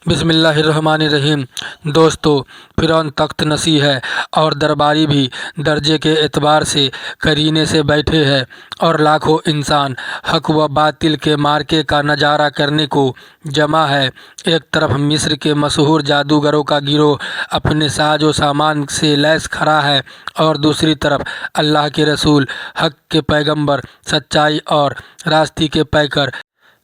بسم اللہ الرحمن الرحیم۔ دوستو، فرعون تخت نشین ہے اور درباری بھی درجے کے اعتبار سے قرینے سے بیٹھے ہیں، اور لاکھوں انسان حق و باطل کے معرکے کا نظارہ کرنے کو جمع ہے۔ ایک طرف مصر کے مشہور جادوگروں کا گروہ اپنے ساز و سامان سے لیس کھڑا ہے، اور دوسری طرف اللہ کے رسول، حق کے پیغمبر، سچائی اور راستی کے پیکر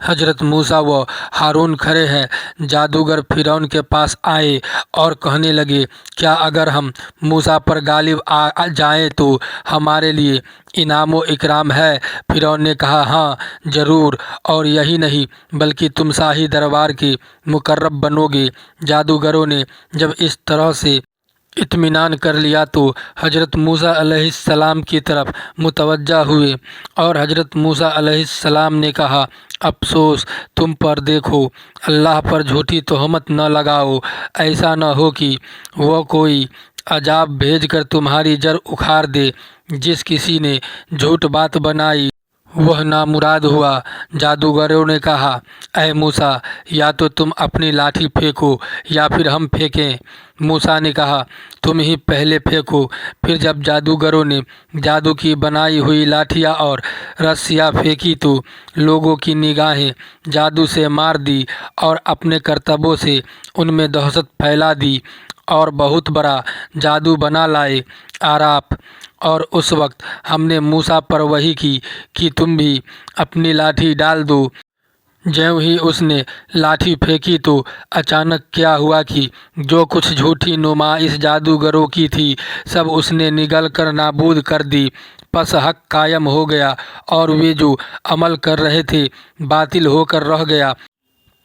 حضرت موسیٰ و ہارون کھڑے ہیں۔ جادوگر فرعون کے پاس آئے اور کہنے لگے، کیا اگر ہم موسیٰ پر غالب آ جائیں تو ہمارے لیے انعام و اکرام ہے؟ فرعون نے کہا، ہاں ضرور، اور یہی نہیں بلکہ تم شاہی دربار کے مقرب بنو گے۔ جادوگروں نے جب اس طرح سے اطمینان کر لیا تو حضرت موسیٰ علیہ السلام کی طرف متوجہ ہوئے، اور حضرت موسیٰ علیہ السلام نے کہا، افسوس تم پر، دیکھو اللہ پر جھوٹی تہمت نہ لگاؤ، ایسا نہ ہو کہ وہ کوئی عذاب بھیج کر تمہاری جڑ اکھاڑ دے۔ جس کسی نے جھوٹ بات بنائی وہ نامراد ہوا۔ جادوگروں نے کہا، اے موسیٰ، یا تو تم اپنی لاٹھی پھینکو یا پھر ہم پھینکیں۔ موسیٰ نے کہا، تم ہی پہلے پھینکو۔ پھر جب جادوگروں نے جادو کی بنائی ہوئی لاٹھیاں اور رسیاں پھینکی تو لوگوں کی نگاہیں جادو سے مار دی اور اپنے کرتبوں سے ان میں دہشت پھیلا دی، اور بہت بڑا جادو بنا لائے۔ آراف۔ اور اس وقت ہم نے موسیٰ پر وحی کی کہ تم بھی اپنی لاٹھی ڈال دو۔ جیوں ہی اس نے لاٹھی پھینکی تو اچانک کیا ہوا کہ جو کچھ جھوٹی نمائش جادوگروں کی تھی سب اس نے نگل کر نابود کر دی۔ پس حق قائم ہو گیا، اور وہ جو عمل کر رہے تھے باطل ہو کر رہ گیا۔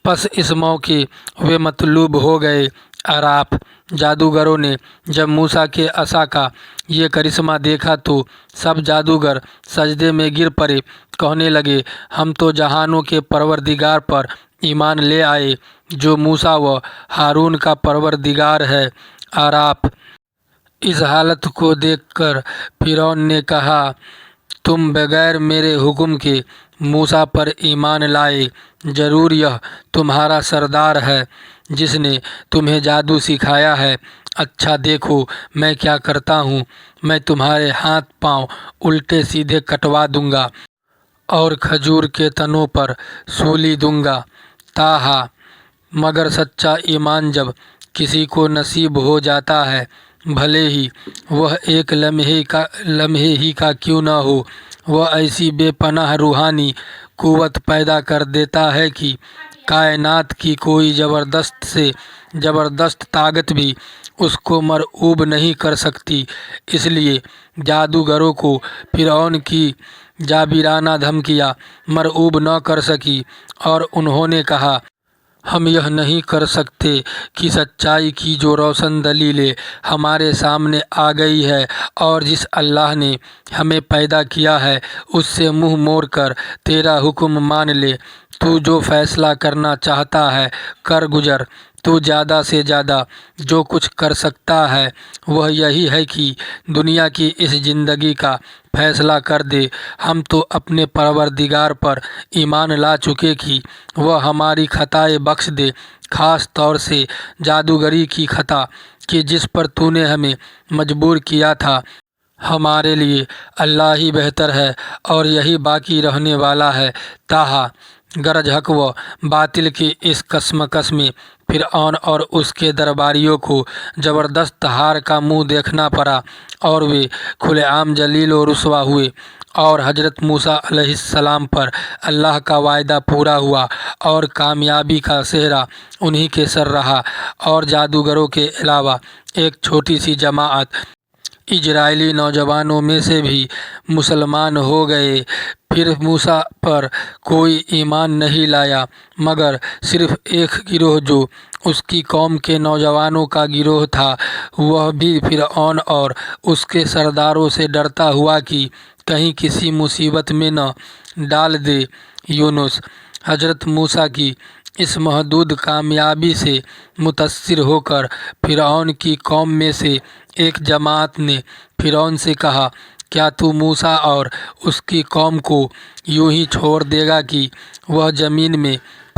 پس اس موقع وہ مطلوب ہو گئے۔ آراف۔ جادوگروں نے جب موسیٰ کے عصا کا یہ کرشمہ دیکھا تو سب جادوگر سجدے میں گر پڑے، کہنے لگے، ہم تو جہانوں کے پروردگار پر ایمان لے آئے، جو موسیٰ و ہارون کا پروردگار ہے۔ آراف۔ اس حالت کو دیکھ کر فرعون نے کہا، تم بغیر میرے حکم کے موسیٰ پر ایمان لائے، ضرور یہ تمہارا سردار ہے جس نے تمہیں جادو سکھایا ہے۔ اچھا دیکھو میں کیا کرتا ہوں، میں تمہارے ہاتھ پاؤں الٹے سیدھے کٹوا دوں گا اور کھجور کے تنوں پر سولی دوں گا۔ تاہا مگر سچا ایمان جب کسی کو نصیب ہو جاتا ہے، بھلے ہی وہ ایک لمحے ہی کا کیوں نہ ہو، وہ ایسی بے پناہ روحانی قوت پیدا کر دیتا ہے کہ کائنات کی کوئی زبردست سے زبردست طاقت بھی اس کو مرعوب نہیں کر سکتی۔ اس لیے جادوگروں کو فرعون کی جابرانہ دھمکیاں مرعوب نہ کر سکی، اور انہوں نے کہا، ہم یہ نہیں کر سکتے کہ سچائی کی جو روشن دلیلیں ہمارے سامنے آ گئی ہے، اور جس اللہ نے ہمیں پیدا کیا ہے، اس سے منہ موڑ کر تیرا حکم مان لیں۔ تو جو فیصلہ کرنا چاہتا ہے کر گزر۔ تو زیادہ سے زیادہ جو کچھ کر سکتا ہے وہ یہی ہے کہ دنیا کی اس زندگی کا فیصلہ کر دے۔ ہم تو اپنے پروردگار پر ایمان لا چکے کہ وہ ہماری خطائیں بخش دے، خاص طور سے جادوگری کی خطا کہ جس پر تو نے ہمیں مجبور کیا تھا۔ ہمارے لیے اللہ ہی بہتر ہے اور یہی باقی رہنے والا ہے۔ تاہا غرض حق و باطل کی اس کشمکش میں فرعون اور اس کے درباریوں کو زبردست ہار کا منہ دیکھنا پڑا، اور وہ کھلے عام ذلیل و رسوا ہوئے، اور حضرت موسیٰ علیہ السلام پر اللہ کا وعدہ پورا ہوا، اور کامیابی کا سہرا انہی کے سر رہا، اور جادوگروں کے علاوہ ایک چھوٹی سی جماعت اسرائیلی نوجوانوں میں سے بھی مسلمان ہو گئے۔ پھر موسیٰ پر کوئی ایمان نہیں لایا مگر صرف ایک گروہ جو اس کی قوم کے نوجوانوں کا گروہ تھا۔ وہ بھی فرعون اور اس کے سرداروں سے ڈرتا ہوا کہ کہیں کسی مصیبت میں نہ ڈال دے۔ یونس۔ حضرت موسیٰ کی اس محدود کامیابی سے متاثر ہو کر فرعون کی قوم میں سے ایک جماعت نے فرعون سے کہا، کیا تو موسیٰ اور اس کی قوم کو یوں ہی چھوڑ دے گا کہ وہ زمین میں